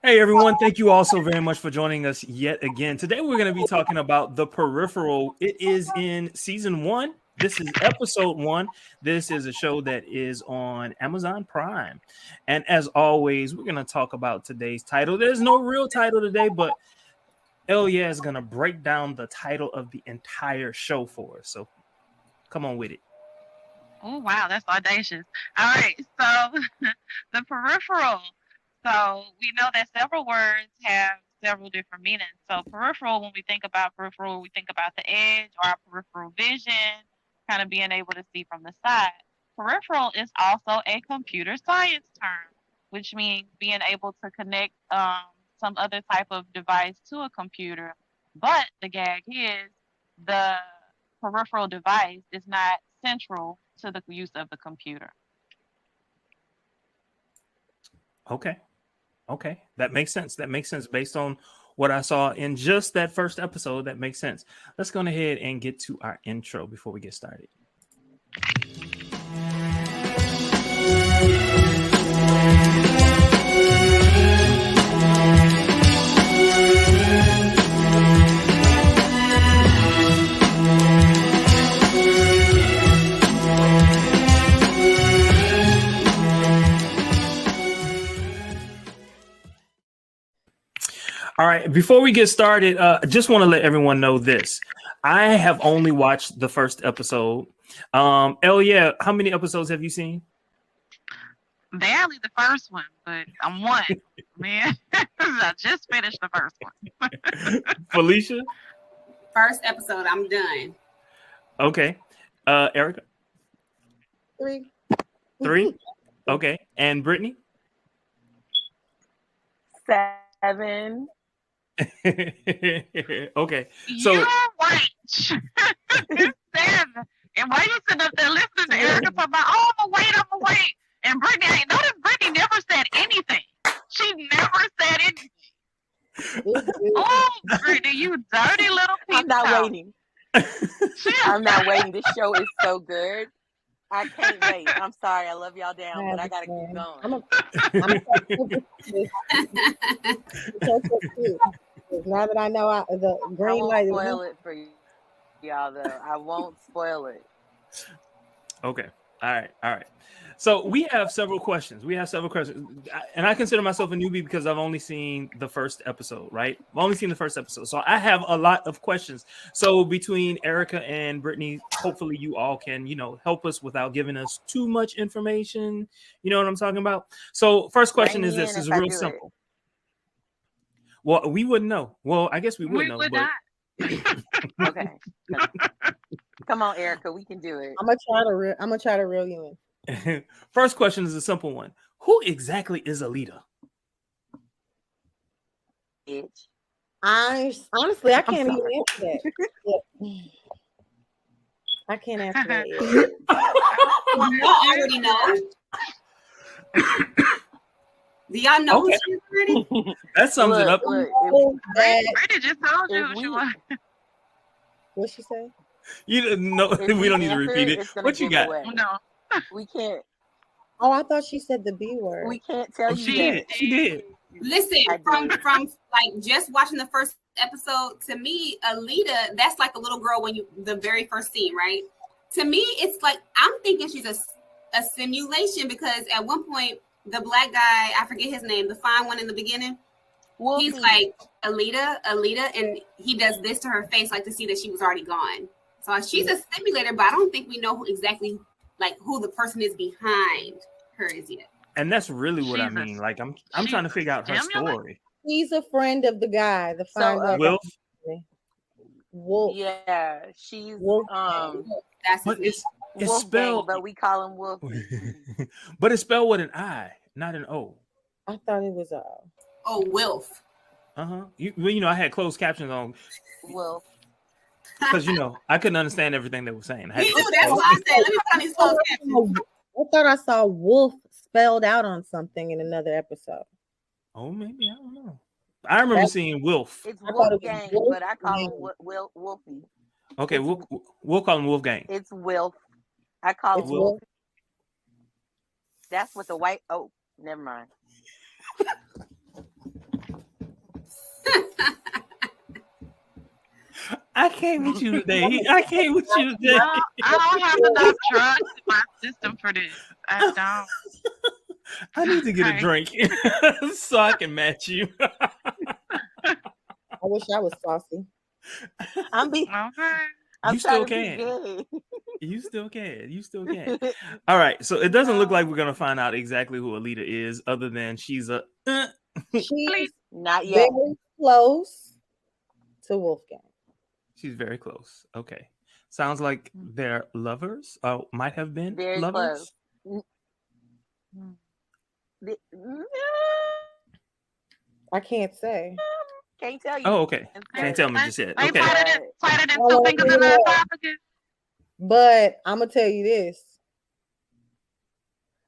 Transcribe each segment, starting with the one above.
Hey everyone, thank you all so very much for joining us yet again. Today we're going to be talking about The Peripheral. It is in season 1. This is episode 1. This is a show that is on Amazon Prime. And as always, we're going to talk about today's title. There's no real title today, but Alieta is going to break down the title of the entire show for us. So come on with it. Oh, wow, that's audacious. All right, so The Peripheral. So we know that several words have several different meanings. So peripheral, when we think about peripheral, we think about the edge or our peripheral vision, kind of being able to see from the side. Peripheral is also a computer science term, which means being able to connect some other type of device to a computer. But the gag is the peripheral device is not central to the use of the computer. Okay, that makes sense. That makes sense based on what I saw in just that first episode. That makes sense. Let's go ahead and get to our intro before we get started. All right, before we get started, I just want to let everyone know this. I have only watched the first episode. Yeah, how many episodes have you seen? Barely the first one, but I'm one. Man, I just finished the first one. Felicia? First episode, I'm done. Okay. Erica? 3. 3? Okay. And Brittany? 7. Okay. So you're right. 7. And why you sitting up there listening to Erica talk about, oh, I'm gonna wait. And Brittany, I noticed Brittany never said anything. She never said anything. Oh, Brittany, you dirty little piece. I'm not waiting. I'm not waiting. This show is so good. I can't wait. I'm sorry. I love y'all down, but I gotta keep going. Now that I know the green light, I won't spoil it for y'all though. I won't spoil it. Okay. All right. So we have several questions. And I consider myself a newbie because I've only seen the first episode, right? I've only seen the first episode. So I have a lot of questions. So between Erica and Brittany, hopefully you all can, help us without giving us too much information. You know what I'm talking about? So first question is this. It's real simple. Well, we wouldn't know. Well, I guess we would know. Would but... not. Okay. Come on, Erica. We can do it. I'm gonna try to reel you in. First question is a simple one. Who exactly is Alieta? Bitch. Honestly, I can't even answer that. I can't answer that yet. Y'all already know. Do y'all know who she is already? That sums it up. Brittany just told you who she was. What she say? You didn't know. We don't need to repeat it. What you got? No. We can't. Oh, I thought she said the B word. We can't tell you that. She did. Listen, from like just watching the first episode, to me, Alieta, that's like a little girl when the very first scene, right? To me, it's like I'm thinking she's a simulation because at one point the black guy, I forget his name, the fine one in the beginning, he's like Alieta, and he does this to her face, like to see that she was already gone. So she's a simulator, but I don't think we know exactly who the person is behind her is yet. And that's really what I mean. Like I'm trying to figure out her story. He's a friend of the guy, the fine Wolf. Wolf. Yeah, she's Wolf. That's but it's Wolf spelled, gang, but we call him Wolf. but it's spelled with an I, not an O. I thought it was Wolf. I had closed captions on. Wolf. Because I couldn't understand everything they were saying. Me too. That's why I said, let me find these closed captions. I thought I saw Wolf spelled out on something in another episode. Oh, maybe, I don't know. I remember seeing Wolf. It's Wolfgang, but I call him Wolfie. Okay, we'll call him Wolfgang. It's Wolf. I call him Wolf. That's what the white. Oh, never mind. I can't with you today. I can't with you today. I don't have enough drugs in my system for this. I don't. I need to get a drink so I can match you. I wish I was saucy. Okay. You still can. You still can. All right. So it doesn't look like we're gonna find out exactly who Alieta is, other than she's a. She's not yet. Very close to Wolfgang. She's very close. Okay. Sounds like they're lovers. Might have been Very lovers. close. I can't say. Can't tell you. Oh, okay. Can't tell me just yet. They Okay. planted in two fingers in the esophagus. But I'm gonna tell you this.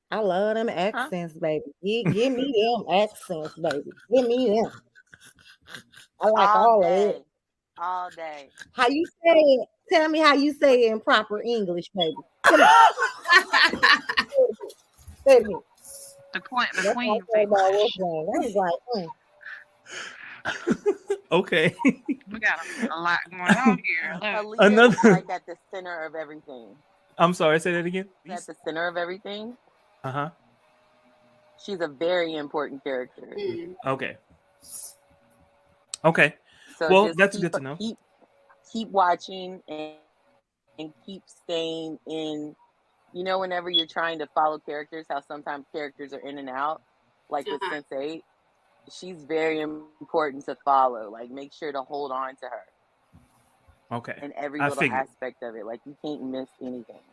I love them accents, baby. Give me them accents, baby. Give me them. I like all of it. All day. How you say it? Tell me how you say it in proper English, baby. Say me. The queen. That was like, Okay. We got a lot going on here. Alieta is like at the center of everything. I'm sorry, say that again. At the center of everything. Uh-huh. She's a very important character. Okay. Okay. So well, that's good to know. Keep watching and keep staying in. You know, whenever you're trying to follow characters, how sometimes characters are in and out, like with Sense8. She's very important to follow. Like, make sure to hold on to her. Okay. In every little aspect of it. Like, you can't miss anything.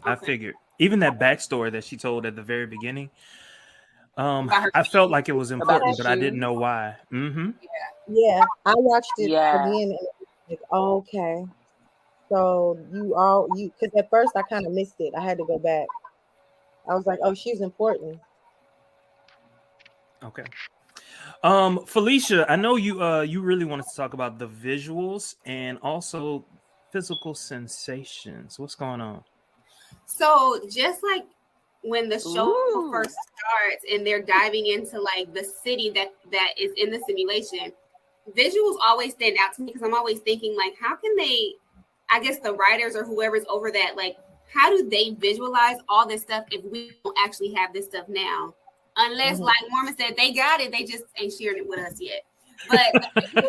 I figured. Even that backstory that she told at the very beginning, I felt like it was important, but I didn't know why. Mm-hmm. Yeah, I watched it again and like, okay. So because at first I kind of missed it. I had to go back. I was like, oh, she's important. Okay. Felicia, I know you really wanted to talk about the visuals and also physical sensations. What's going on? So just like when the show first starts and they're diving into like the city that is in the simulation, visuals always stand out to me because I'm always thinking like, how can they, I guess the writers or whoever's over that, like, how do they visualize all this stuff if we don't actually have this stuff now? Unless, like Norman said, they got it, they just ain't sharing it with us yet. But the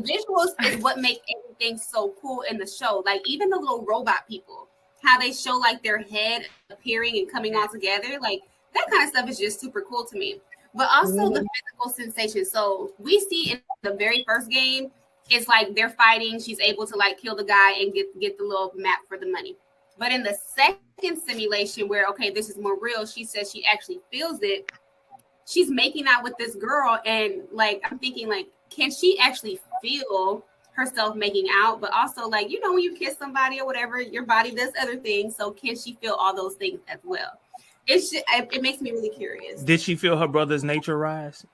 visuals is what make everything so cool in the show. Like even the little robot people, how they show like their head appearing and coming all together, like that kind of stuff is just super cool to me. But also the physical sensation. So we see in the very first game, it's like they're fighting. She's able to like kill the guy and get the little map for the money. But in the second simulation where, okay, this is more real, she says she actually feels it. She's making out with this girl. And like, I'm thinking like, can she actually feel herself making out? But also like, you know, when you kiss somebody or whatever, your body does other things. So can she feel all those things as well? It makes me really curious. Did she feel her brother's nature rise?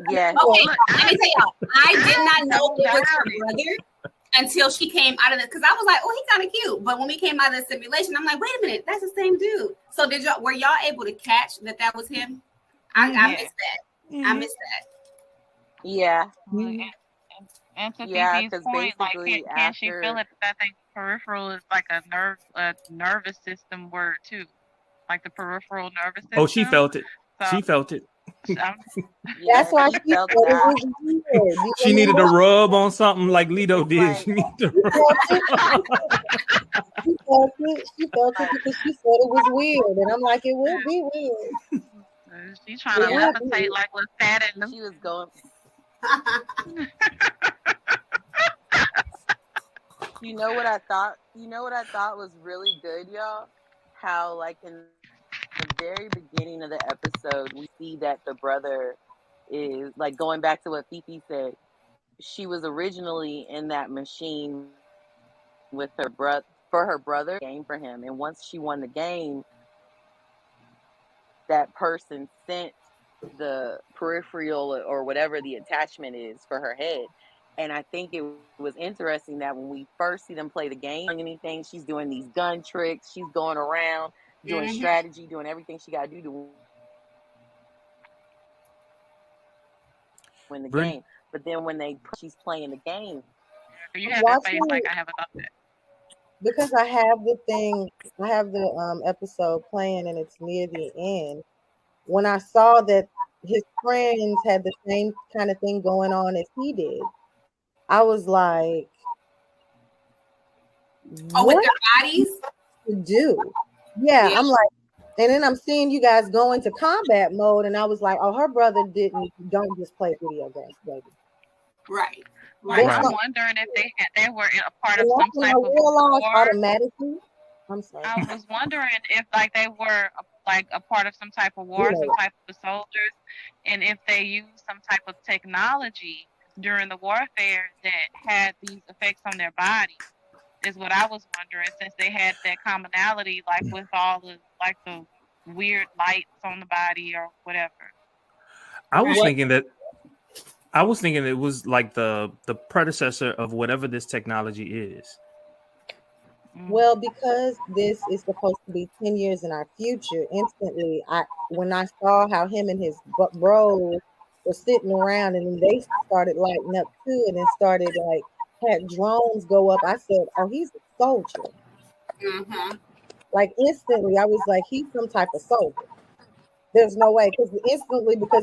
Yeah. Okay, let me tell y'all, I did not know it was her brother until she came out of it, because I was like, oh, he's kind of cute. But when we came out of the simulation, I'm like, wait a minute, that's the same dude. So were y'all able to catch that was him? I missed that. I missed that. Yeah. And to Fifi's point, like, can she feel it? I think peripheral is like a nervous system word too, like the peripheral nervous system. Oh, she felt it. So, she felt it. That's why she felt it. She needed to rub on something like Lito did. She needed to rub. She felt it because she said it was weird, and I'm like, it will be weird. She's trying to levitate like what's that in She was going. You know what I thought? You know what I thought was really good, y'all? How like in the very beginning of the episode, we see that the brother is like going back to what Fifi said. She was originally in that machine with her brother for her brother, game for him, and once she won the game, that person sent the peripheral or whatever the attachment is for her head. And I think it was interesting that when we first see them play the game, anything, she's doing these gun tricks, she's going around doing strategy, doing everything she got to do to win the game. But then when she's playing the game. You have that face like I haven't thought that. Because I have the episode playing and it's near the end. When I saw that his friends had the same kind of thing going on as he did, I was like, with their bodies to do? Yeah, I'm like, and then I'm seeing you guys go into combat mode, and I was like, oh, her brother don't just play video games, baby. Right. Right. I'm wondering if they were a part of some type of war. Automatically. I'm sorry. I was wondering if like they were like a part of some type of war, some type of soldiers, and if they used some type of technology during the warfare that had these effects on their body. Is what I was wondering, since they had that commonality, like with all the like the weird lights on the body or whatever. I was thinking it was like the predecessor of whatever this technology is. Well, because this is supposed to be 10 years in our future, instantly, when I saw how him and his bros were sitting around and they started lighting up too, and then started like had drones go up, I said, oh, he's a soldier. Mm-hmm. Like instantly, I was like, he's some type of soldier. There's no way, because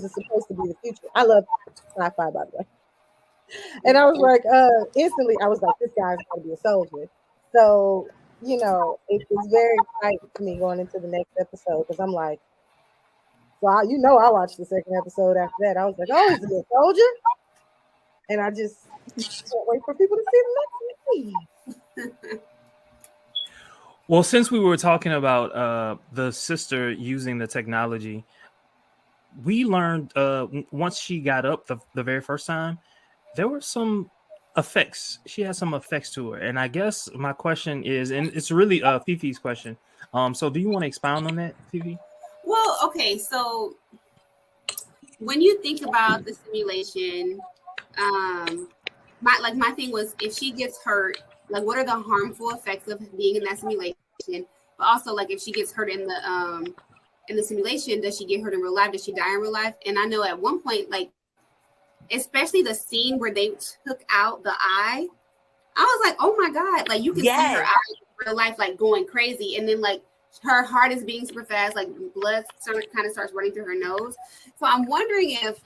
it's supposed to be the future. I love sci-fi, by the way. And I was like, instantly, I was like, this guy's going to be a soldier. So, it was very exciting to me going into the next episode, because I'm like, I watched the second episode after that. I was like, oh, he's a soldier? And I just can't wait for people to see the next movie. Well, since we were talking about the sister using the technology, we learned once she got up the very first time, there were some effects. She had some effects to her. And I guess my question is, and it's really Fifi's question. So do you want to expound on that, Fifi? Well, okay. So when you think about the simulation, my thing was, if she gets hurt, like what are the harmful effects of being in that simulation? But also, like, if she gets hurt in the simulation, does she get hurt in real life? Does she die in real life? And I know at one point, like, especially the scene where they took out the eye, I was like, oh my God, like you can see her eye in real life, like going crazy. And then like her heart is beating super fast, like blood kind of starts running through her nose. So I'm wondering if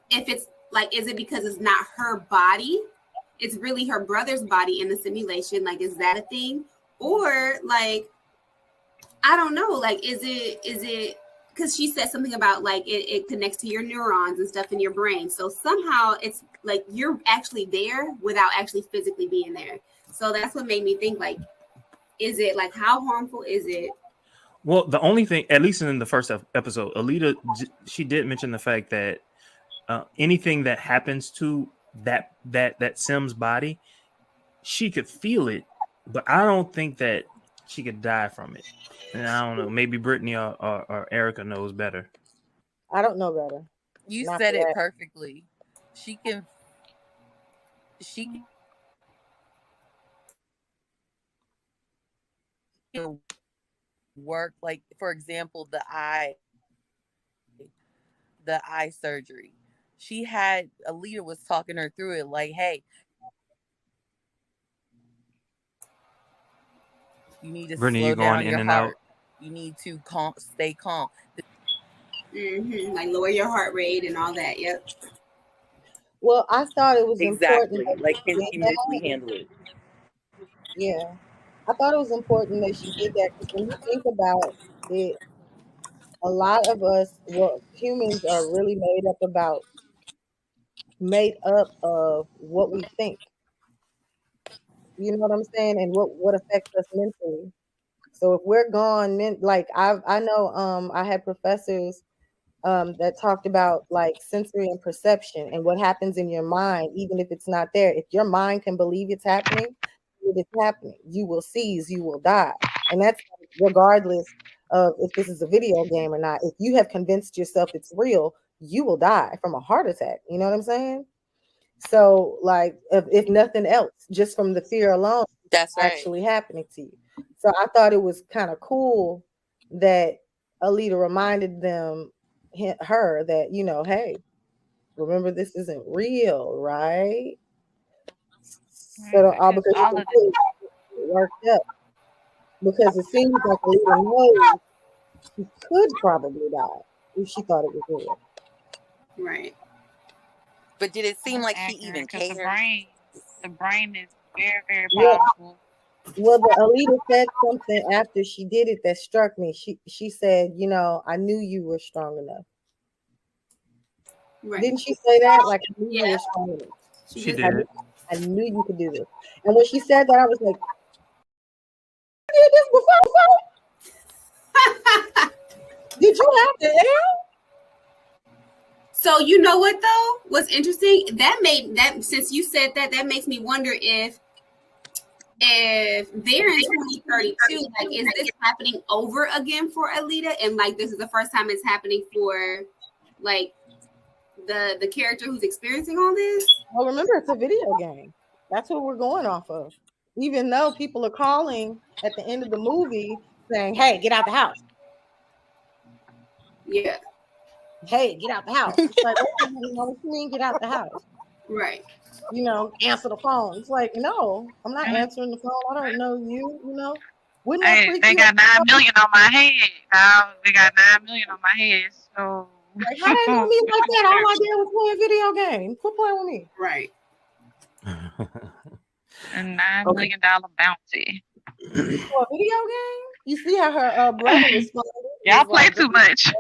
it's like, is it because it's not her body? It's really her brother's body in the simulation. Like, is that a thing? Or like, I don't know, like, is it because she said something about like it connects to your neurons and stuff in your brain. So somehow it's like you're actually there without actually physically being there. So that's what made me think, like, is it like, how harmful is it? Well, the only thing, at least in the first episode, Alieta, she did mention the fact that anything that happens to that Sim's body, she could feel it, but I don't think that she could die from it. And I don't know, maybe Brittany or Erica knows better. I don't know better. You said it perfectly. She can work, like, for example, the eye surgery. Alieta was talking her through it, like, hey, you need to Brittany, slow down your heart. Out. You need to stay calm. Mm-hmm. Like lower your heart rate and all that. Yep. Well, I thought it was exactly important. Like, continuously handle it. Yeah, I thought it was important that she did that, because when you think about it, a lot of us, well, humans are really made up of what we think. You know what I'm saying? And what affects us mentally. So if we're gone, like I know, I had professors that talked about like sensory and perception and what happens in your mind, even if it's not there. If your mind can believe it's happening, it's happening. You will seize, you will die. And that's regardless of if this is a video game or not. If you have convinced yourself it's real, you will die from a heart attack. You know what I'm saying? So, like, if nothing else, just from the fear alone, that's actually happening to you. So I thought it was kind of cool that Alieta reminded her that, hey, Remember, this isn't real, right? Right, So all because because all she of this. worked up. Because it seems like Alita knows she could probably die if she thought it was real. Right. But did it seem That's like she even accurate because cared? the brain is very, very Well, powerful. well, the Alita said something after she did it that struck me. She said, you know, I knew you were strong enough. Right. Didn't she say that? Like, I knew you Yeah. were strong enough. She I did. knew you could do this. And when she said that, I was like, I did this before. Did you have to L? So you know what though? What's interesting? That since you said that, that makes me wonder if they're in 2032, like, is this happening over again for Alita? And like, this is the first time it's happening for like the character who's experiencing all this? Well, remember, it's a video game. That's what we're going off of. Even though people are calling at the end of the movie saying, hey, get out the house. Yeah. Hey, get out the house. It's like, what you mean get out the house? Right. You know, answer the phone. It's like, no, I'm not answering the phone. I don't know you, you know. Wouldn't that Hey, freak they you got out? 9 million on my head. Now they got 9 million on my head. So Like, how they know me like that? All I did was play a video game. Quit playing with me. Right. a $9 million bounty. For a video game? You see how her brother responded? Y'all Was play like, too much.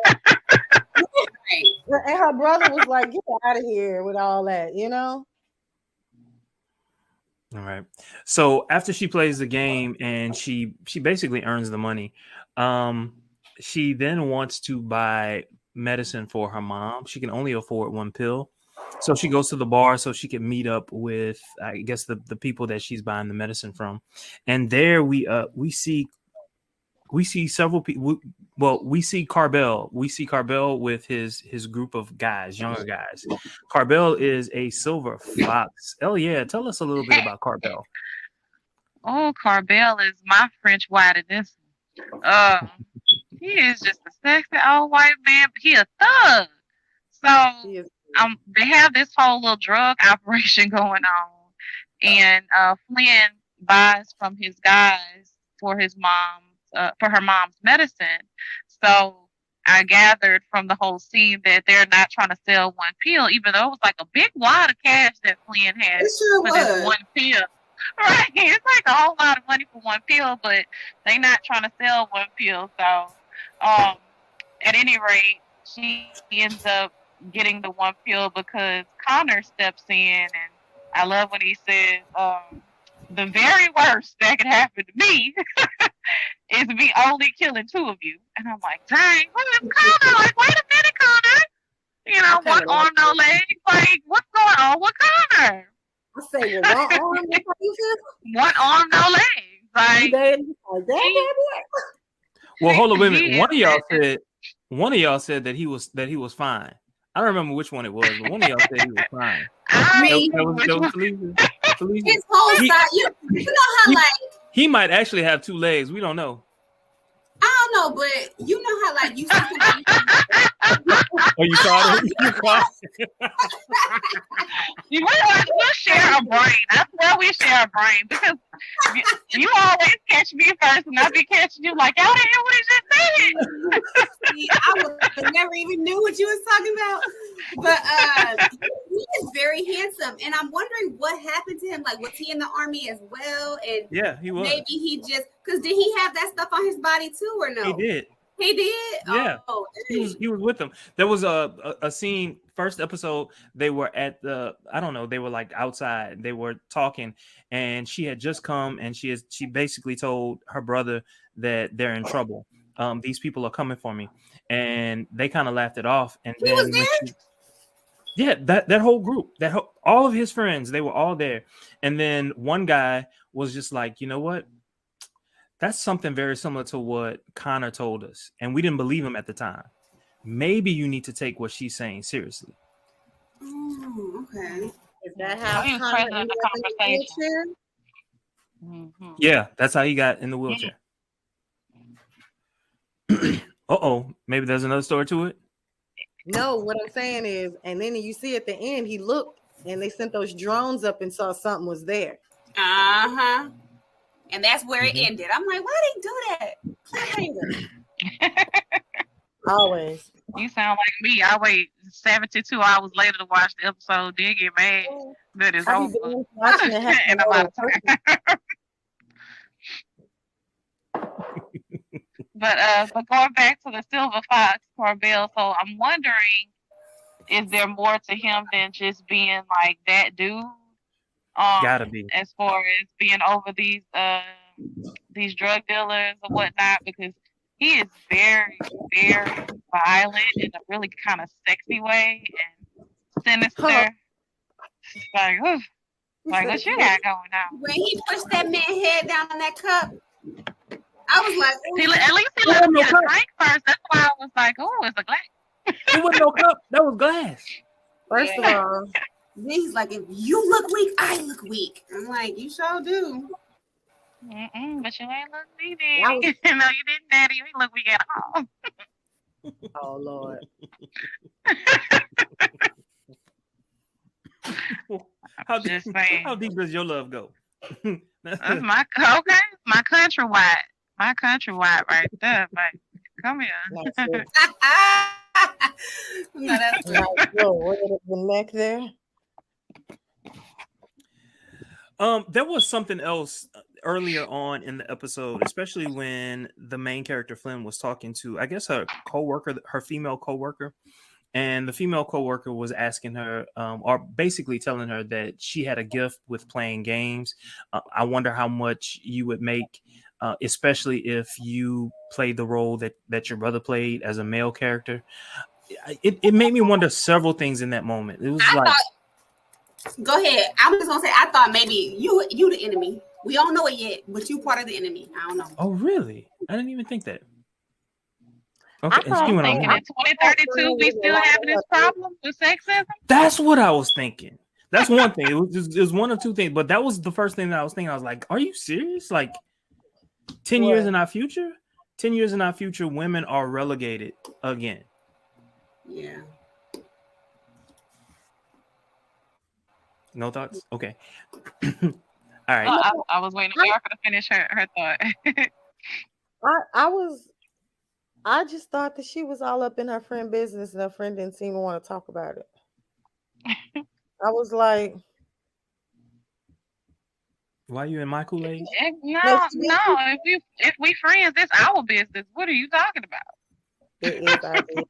Right. and her brother was like, get out of here with all that, you know? All right. So after she plays the game and she basically earns the money, she then wants to buy medicine for her mom. She can only afford one pill. So she goes to the bar so she can meet up with, I guess, the people that she's buying the medicine from. And there we see several people. Well, we see Corbell. We see Corbell with his group of guys, younger guys. Corbell is a silver fox. Oh yeah, tell us a little bit about Corbell. Oh, Corbell is my French white in this one. He is just a sexy old white man, but he a thug. So they have this whole little drug operation going on, and Flynn buys from his guys for his mom's for her mom's medicine. So I gathered from the whole scene that they're not trying to sell one pill, even though it was like a big wad of cash that Flynn had for this one pill. Right, it's like a whole lot of money for one pill, but they not trying to sell one pill. So, at any rate, she ends up getting the one pill because Connor steps in, and I love when he says, "The very worst that could happen to me is me only killing 2 of you." And I'm like, "Dang, who is Connor? Like, wait a minute, Connor. You know, one arm, no legs. Like, what's going on with Connor?" I say, well, one arm, no legs. Like, well, hold on, wait a minute. One of y'all said that he was fine. I don't remember which one it was, but one of y'all said he was fine. That was Felicia. His whole side, you know how like he might actually have 2 legs. We don't know. I don't know, but you know how like you see somebody. Oh, you caught him? You caught him. We'll share a brain. That's where we share a brain because you always catch me first, and I be catching you like, y'all didn't hear what he just said. See, I would never even knew what you was talking about. But he is very handsome, and I'm wondering what happened to him. Like, was he in the army as well? And yeah, he was. Maybe he just because did he have that stuff on his body too, or no? He did. He did. Yeah, oh, he was with them. There was a scene. First episode, they were at the I don't know. They were like outside. They were talking, and she had just come, and she basically told her brother that they're in trouble. These people are coming for me, and they kind of laughed it off. And he was there. Yeah, that whole group, all of his friends, they were all there. And then one guy was just like, you know what? That's something very similar to what Connor told us. And we didn't believe him at the time. Maybe you need to take what she's saying seriously. Oh, okay. Is that how he was Connor present in the conversation? Mm-hmm. Yeah, that's how he got in the wheelchair. Mm-hmm. Uh-oh, maybe there's another story to it. No, what I'm saying is, and then you see at the end, he looked and they sent those drones up and saw something was there. Uh-huh. And that's where it Mhm. ended. I'm like, why they do that? Cliffhanger. Always. You sound like me. I wait 72 hours later to watch the episode, then get mad that it's I be over. binge watching it half And an I'm hour. out of time. But going back to the Silver Fox, Corbell, so I'm wondering, is there more to him than just being like that dude? Gotta be. As far as being over these drug dealers or whatnot, because he is very, very violent in a really kind of sexy way and sinister. It's like, oof, like what you got going on? When he pushed that man's head down in that cup, I was like, At least he let him get a drink first. That's why I was like, oh, it's a glass. It wasn't no cup. That was glass. First of all, then he's like, if you look weak, I look weak. I'm like, you sure do. But you ain't look weak, I was- Daddy. No, you didn't, Daddy. You ain't look weak at all. oh Lord. How Just deep, saying. how deep does your love go? That's my countrywide right there. Like, come here. Nice little- No, that's nice little red of the neck there. There was something else earlier on in the episode, especially when the main character Flynne was talking to, I guess, her coworker, her female coworker, and the female coworker was asking her, or basically telling her that she had a gift with playing games. I wonder how much you would make, especially if you played the role that your brother played as a male character. It made me wonder several things in that moment. It was go ahead. I'm just gonna say, I thought maybe you the enemy. We don't know it yet, but you part of the enemy. I don't know. oh really? I didn't even think that. Okay, I'm thinking in 2032 we still having this problem with sexism. That's what I was thinking. That's one thing. It was one of two things, but that was the first thing that I was thinking. I was like, "Are you serious? Like, 10 years in our future? 10 years in our future, women are relegated again." Yeah. No thoughts? Okay. All right. I was waiting for Erica to finish her thought. I just thought that she was all up in her friend business and her friend didn't seem to want to talk about it. I was like, Why are you in my Kool-Aid? No. If we friends, it's our business. What are you talking about? it is our business.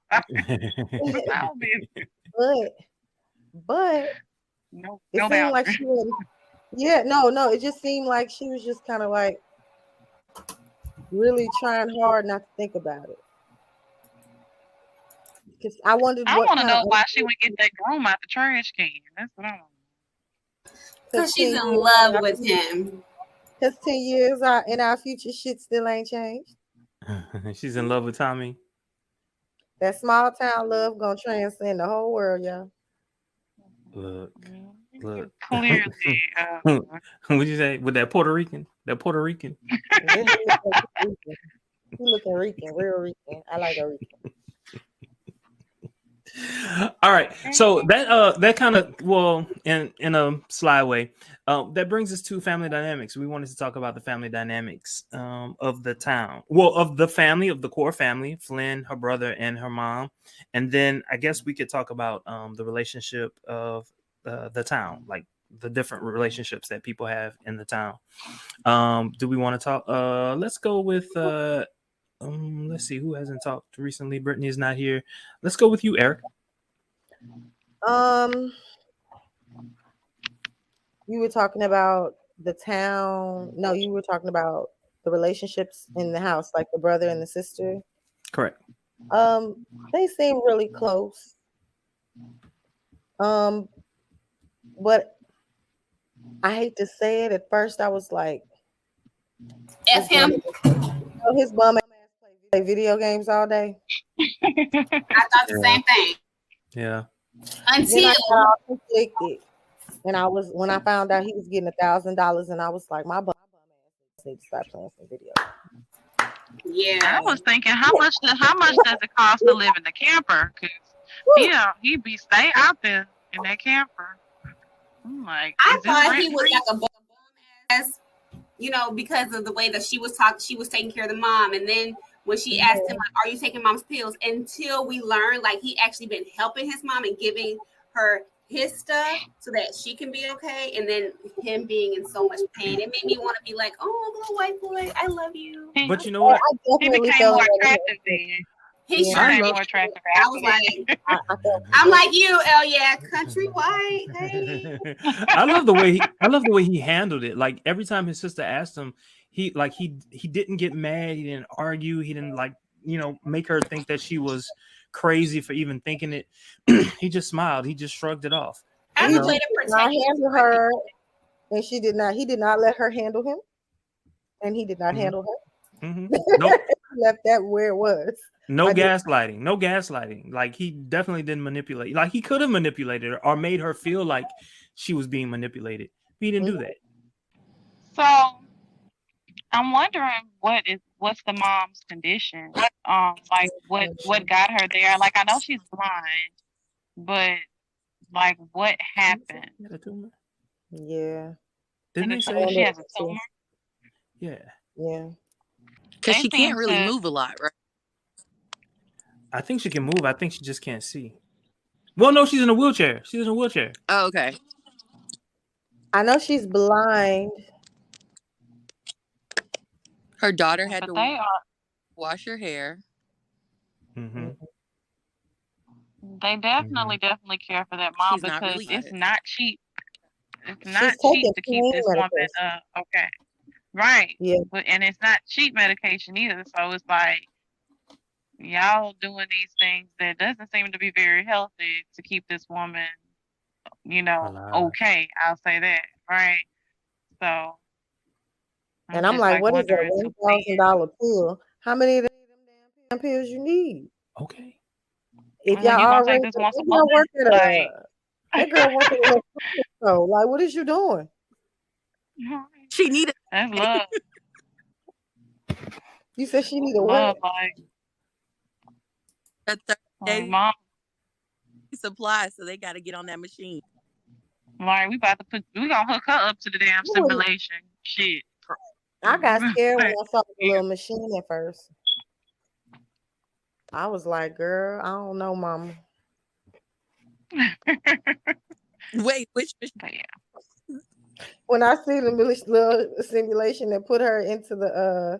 It's our business. But No, it no seemed like boundaries. she was, no, it just seemed like she was just kind of like really trying hard not to think about it. Because I wondered I what want to kind know of why she would get that groom out the trash can. That's what I want. Because she's in love with him. Because 10 years in our future, shit still ain't changed. She's in love with Tommy. That small town love gonna transcend the whole world, y'all. Look. Clearly. What'd you say? With that Puerto Rican? That Puerto Rican? He looking Rican, real Rican. I like a Rican. All right, so that kind of, well, in a sly way, that brings us to family dynamics. We wanted to talk about the family dynamics of the town, of the family, of the core family, Flynne, her brother, and her mom, and then I guess we could talk about the relationship of the town, like the different relationships that people have in the town. Do we want to talk? Let's go with let's see who hasn't talked recently. Brittany is not here. Let's go with you, Eric. You were talking about the town. No, you were talking about the relationships in the house, like the brother and the sister. Correct. They seem really close. But I hate to say it. At first, I was like, F him. His bum ass play video games all day. I thought the same thing. Yeah. Until I got all conflicted, and when I found out he was getting $1,000, and I was like, my bum ass needs to start playing some video. Yeah, I was thinking, how much does it cost to live in the camper? Because Yeah, he be stay out there in that camper. I'm like, I is this thought rent he was free? like a bum ass, because of the way that she was taking care of the mom. And then when she asked him, like, "Are you taking mom's pills?" Until we learned, like, he actually been helping his mom and giving her his stuff so that she can be okay. And then him being in so much pain, it made me want to be like, "Oh, little white boy, I love you." But you know what? I He definitely became felt more like attractive then. He Yeah. sure Became did. more attractive I after was that. like, I felt I'm like you, yeah, country white. Hey. I love the way he handled it. Like every time his sister asked him, he didn't get mad, he didn't argue, he didn't make her think that she was crazy for even thinking it. He just smiled, he just shrugged it off. As he a way did to not protect handle her, and he did not let her handle him, and he did not Mhm. handle her. Nope. He left that where it was. No I did- gaslighting. Like he definitely didn't manipulate. Like he could have manipulated her or made her feel like she was being manipulated. But he didn't do that. So I'm wondering what's the mom's condition? Like what got her there? Like I know she's blind, but like what happened? He had a tumor? Yeah, Didn't they She say? has a tumor. Yeah. yeah. Because They she seem can't really to- move a lot, right? I think she can move. I think she just can't see. Well, no, she's in a wheelchair. She's in a wheelchair. Oh, okay. I know she's blind. Her daughter had But to they are. wash her hair. Mm-hmm. They definitely care for that mom She's not because really it's it. not cheap. It's She's not taking cheap to keep pain this woman medication. okay. Right. Yeah. And it's not cheap medication either. So it's like y'all doing these things that doesn't seem to be very healthy to keep this woman, Alive. okay. I'll say that. Right. So And I'm just like, what is a wondering to see. $1,000 pill? How many of them damn pills you need? Okay. If Well, y'all you gonna already, take this once a that girl month? work at Like that girl work at a so like, what is you doing? She needed that's love. You said she need a Love, what? like a 30-day mom. supply, so they got to get on that machine. Like we gonna hook her up to the damn Ooh. simulation. Shit. I got scared when I saw the little machine at first. I was like, girl, I don't know, mama. Wait, which machine? But yeah. When I see the little simulation that put her into the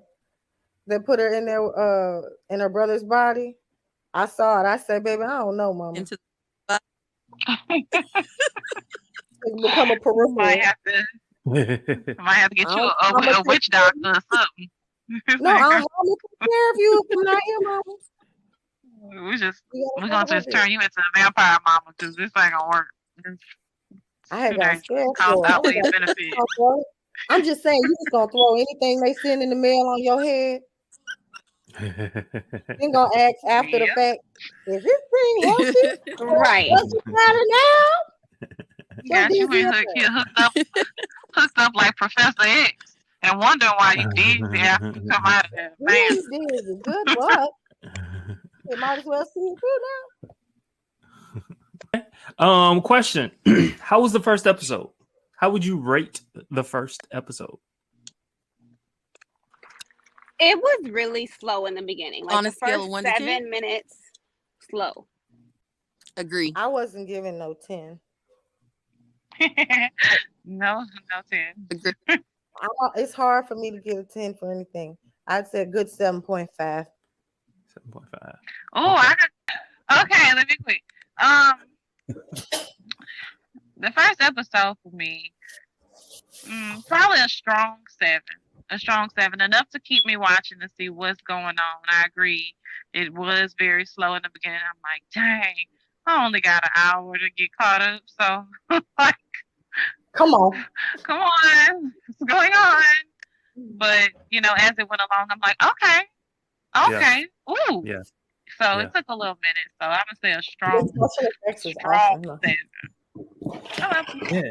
that put her in there in her brother's body, I saw it. I said, baby, I don't know, mama. Into It's become a peripheral. Might have to get you a witch doctor or something. No, I'm gonna take care of you if I'm not here, mama. We're gonna just turn you into a vampire mama because this ain't gonna work. I had got scared Cost for it. outweighs benefit. I'm just saying, you just gonna throw anything they send in the mail on your head. Then gonna ask after the fact, is this thing healthy? Right. Does it matter now? Got you in hooked up like Professor X and wondering why you did after you come out of there. Yeah, Man, you did good, but it might as well see you through now. Question. How was the first episode? How would you rate the first episode? It was really slow in the beginning. Like On a the scale first of 1 to 10? 7 minutes, slow. Agree. I wasn't giving no 10. no 10. Agree. It's hard for me to give a 10 for anything. I'd say a good 7.5. 7.5. Oh, okay, let me quick. The first episode for me, probably a strong 7. A strong 7, enough to keep me watching to see what's going on. I agree. It was very slow in the beginning. I'm like, dang, I only got an hour to get caught up. So, like, come on, what's going on? But as it went along, I'm like, okay, ooh, yeah. So it took a little minute. So I'm gonna say a strong, awesome. 7. Yeah.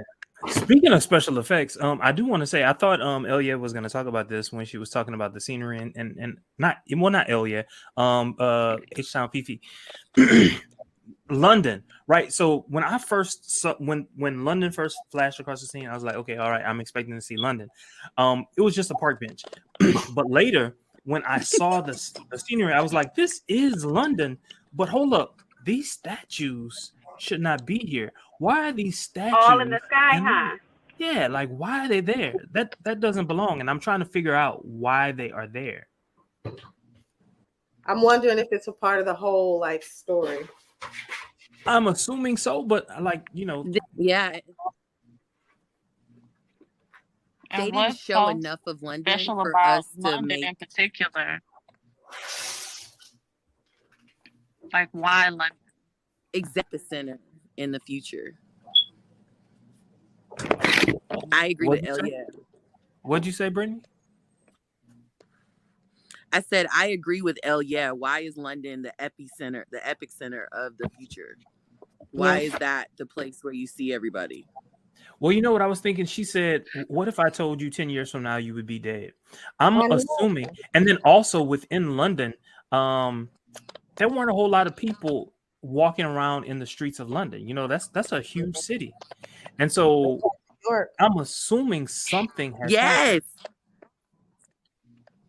Speaking of special effects, I do want to say I thought Alieta was going to talk about this when she was talking about the scenery and not Alieta, H-Town Fifi. London, right? So when I first saw when London first flashed across the scene, I was like, okay, all right, I'm expecting to see London. It was just a park bench, but later when I saw the scenery, I was like, this is London. But hold up, these statues should not be here. Why are these statues All in the sky, in huh? Yeah, like why are they there? That doesn't belong, and I'm trying to figure out why they are there. I'm wondering if it's a part of the whole like story. I'm assuming so, but like Yeah, they And didn't what's show so enough of London special for about us to London make. in particular? Like, why London? Epicenter in the future. I agree What'd with you say? Alieta. What'd you say, Brittany? I said I agree with Alieta. Why is London the epicenter of the future? Why is that the place where you see everybody? Well, you know what I was thinking? She said, what if I told you 10 years from now you would be dead? I'm I know. assuming. And then also within London, there weren't a whole lot of people walking around in the streets of London. That's a huge city. And so York. I'm assuming something has Yes, happened.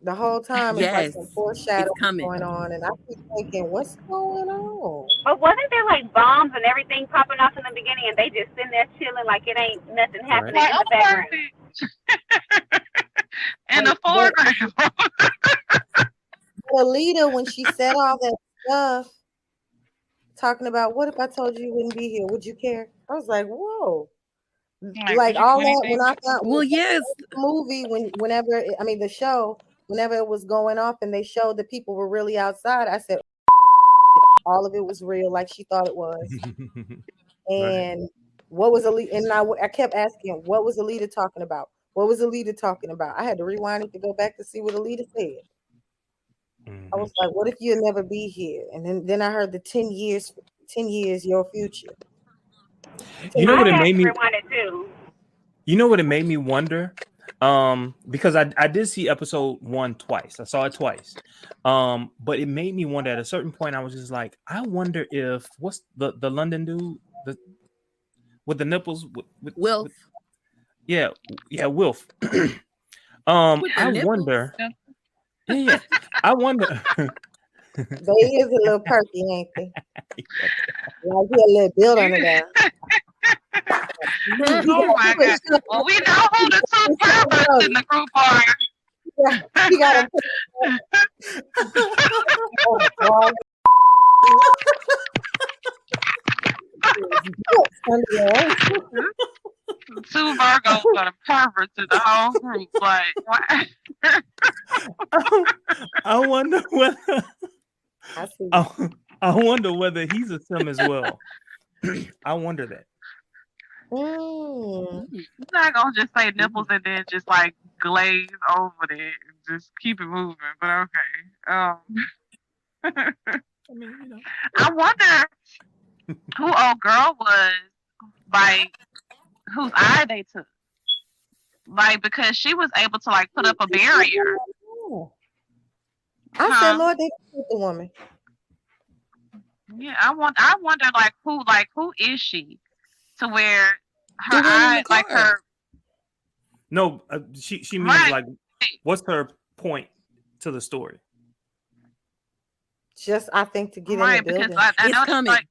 The whole time it's like yes, some it's foreshadowing coming. going on, and I keep thinking, what's going on? But wasn't there like bombs and everything popping off in the beginning, and they just sitting there chilling like it ain't nothing happening Right. in the background? In the But foreground. Alieta, when she said all that stuff, talking about what if I told you wouldn't be here, would you care? I was like, whoa. Like would you all do that anything? when I found Well, yes, the movie, the show, whenever it was going off and they showed that people were really outside, I said all of it was real, like she thought it was. And what was Alieta? And I kept asking, what was Alieta talking about? What was Alieta talking about? I had to rewind it to go back to see what Alieta said. I was like, what if you'll never be here? And then I heard the 10 years your future. You know what it I had made to me rewind it too. You know what it made me wonder? Because I did see episode 1 twice. I saw it twice. But it made me wonder at a certain point. I was just like, I wonder if what's the London dude with the nipples with Wilf. yeah, Wilf. With the I nipples. wonder. Yeah, I wonder. They is a little perky, ain't they? Like he a little build under there. Oh my God. Well, we know who the two perverts in the group are. Yeah, he got a Two Virgos are the perverts in the whole group. Like, what? I wonder whether I see. I wonder whether he's a sim as well. I wonder that. Mm. You're not gonna just say nipples and then just like glaze over it and just keep it moving. But okay. I mean, I wonder who old girl was, like whose eye they took. Like, because she was able to like put up a barrier. I said, Lord, they killed the woman. Yeah, I wonder who is she to where her The one in the eye, like car. her. No, she means Right. like, what's her point to the story? Just, I think, to get Right, in the because building. I It's noticed coming. like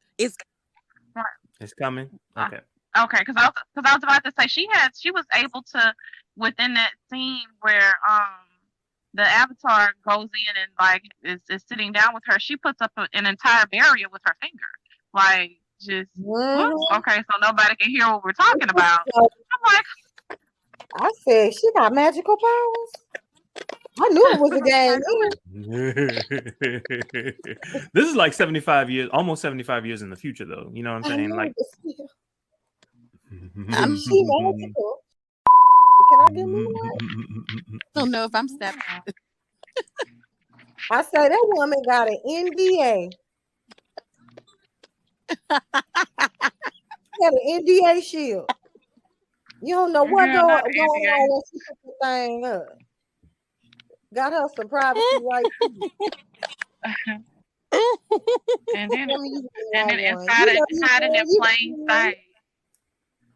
It's coming. Okay. okay, because I was about to say she was able to, within that scene where the avatar goes in and like is sitting down with her, she puts up an entire barrier with her finger, like just okay, so nobody can hear what we're talking about. I'm like, I said, she got magical powers. I knew it was a game. This is like 75 years, almost 75 years in the future, though. You know what I'm saying? Like, she magical. Can I get me one? I don't know if I'm stepping. I say that woman got an NDA. Got an NDA shield. You don't know what going on when she put the thing up. Got her some privacy right. And then Let me use the and then wrong it's one. hiding in You plain know, sight.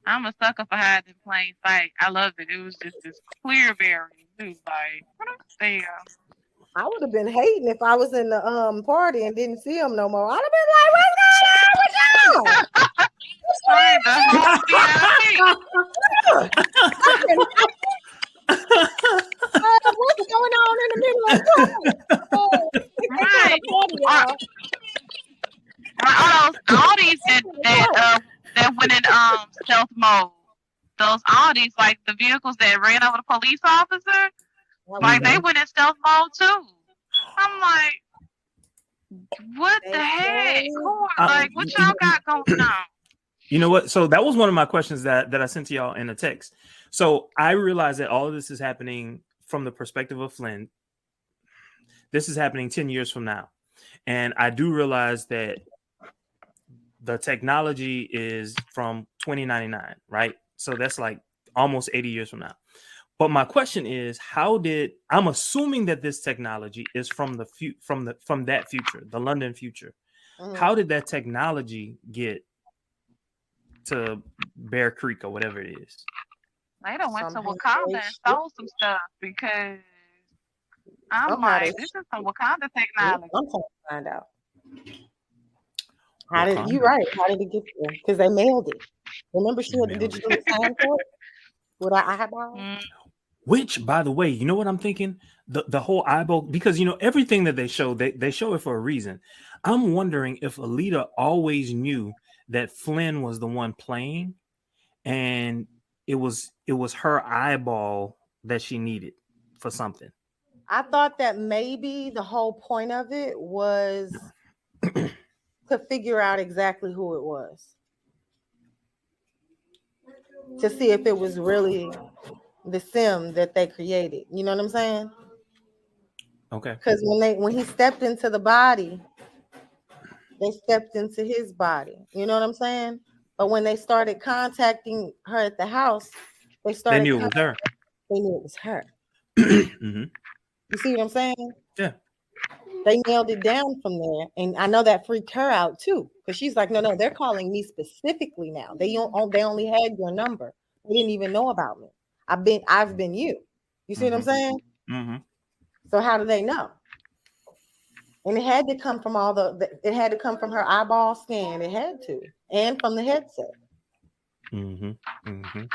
I'm a sucker for hiding in plain sight. I love it. It was just this clear berry. It was like, there you go. I would have been hating if I was in the party and didn't see him no more. I'd have been like, what's going on with y'all? Right, the whole VIP. What's going on in the middle of the party? Right. Party, y'all. All these that went in stealth mode. Those Audis, like the vehicles that ran over the police officer, like they went in stealth mode too. I'm like, what the heck? Like, what y'all got going on? You know what? So that was one of my questions that I sent to y'all in a text. So I realized that all of this is happening from the perspective of Flynne. This is happening 10 years from now. And I do realize that the technology is from 2099, right? So that's like almost 80 years from now. But my question is, I'm assuming that this technology is from that future, the London future. Mm-hmm. How did that technology get to Bear Creek or whatever it is? They done went to Wakanda and stole some stuff because I'm like, this is some Wakanda technology. I'm trying to find out. How did it get there? Because they mailed it. Remember, she had the digital sign for it with our eyeball. Which, by the way, you know what I'm thinking? The whole eyeball, because everything that they show, they show it for a reason. I'm wondering if Alieta always knew that Flynne was the one playing, and it was her eyeball that she needed for something. I thought that maybe the whole point of it was to figure out exactly who it was, to see if it was really the sim that they created. You know what I'm saying? Okay. Because when he stepped into the body, they stepped into his body. You know what I'm saying? But when they started contacting her at the house, they knew it was her. They knew it was her. Mm-hmm. You see what I'm saying? Yeah. They nailed it down from there, and I know that freaked her out too, because she's like, no, they're calling me specifically now. They only had your number. They didn't even know about me. I've been you. You see what I'm saying? Mm-hmm. So how do they know? And it had to come from it had to come from her eyeball scan. It had to, and from the headset. Mm-hmm. Mm-hmm.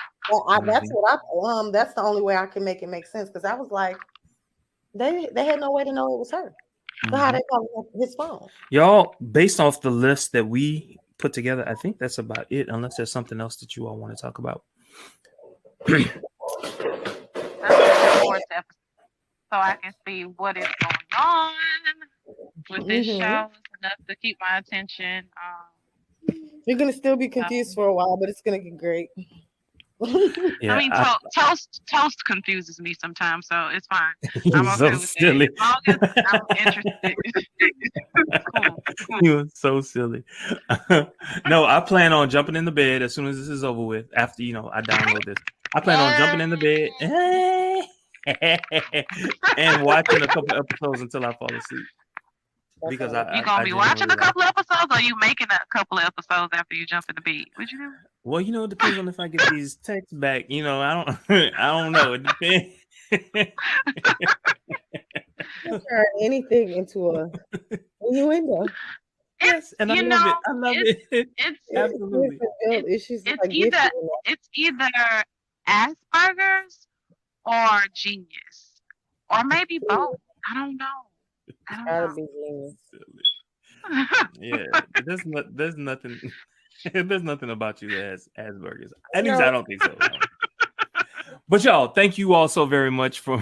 That's the only way I can make it make sense, because I was like, they had no way to know it was her. So how they call his phone? Y'all, based off the list that we put together, I think that's about it, unless there's something else that you all want to talk about. I'm looking forward to episode so I can see what is going on with this show. It's enough to keep my attention. You're gonna still be confused for a while, but it's gonna get great. Yeah, I mean, toast confuses me sometimes, so it's fine. I'm okay with silly. It. As long as I'm interested. Cool. You're so silly. No, I plan on jumping in the bed as soon as this is over with. After I download this, I plan on jumping in the bed and watching a couple episodes until I fall asleep. Because you gonna be watching a couple episodes, or you making a couple of episodes after you jump in the bed? What you do? Well, it depends on if I get these texts back. I don't know. It depends. Turn anything into a innuendo. Yes, and I love it. I love it. It's absolutely. It's either Asperger's or genius, or maybe both. I don't know. Yeah, there's nothing. There's nothing about you that has Asperger's. At least I don't think so. But y'all, thank you all so very much for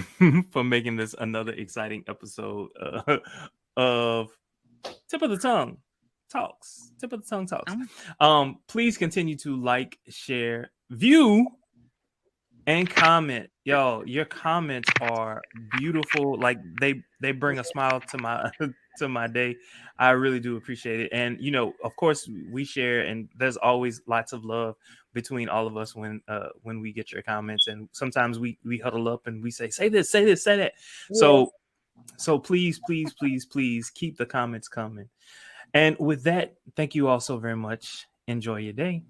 making this another exciting episode of Tip of the Tongue Talks. Please continue to like, share, view, and comment. Y'all, your comments are beautiful. Like they bring a smile to my day. I really do appreciate it. And of course we share, and there's always lots of love between all of us when we get your comments, and sometimes we huddle up and we say this, say that. Yeah. So please keep the comments coming. And with that, thank you all so very much. Enjoy your day.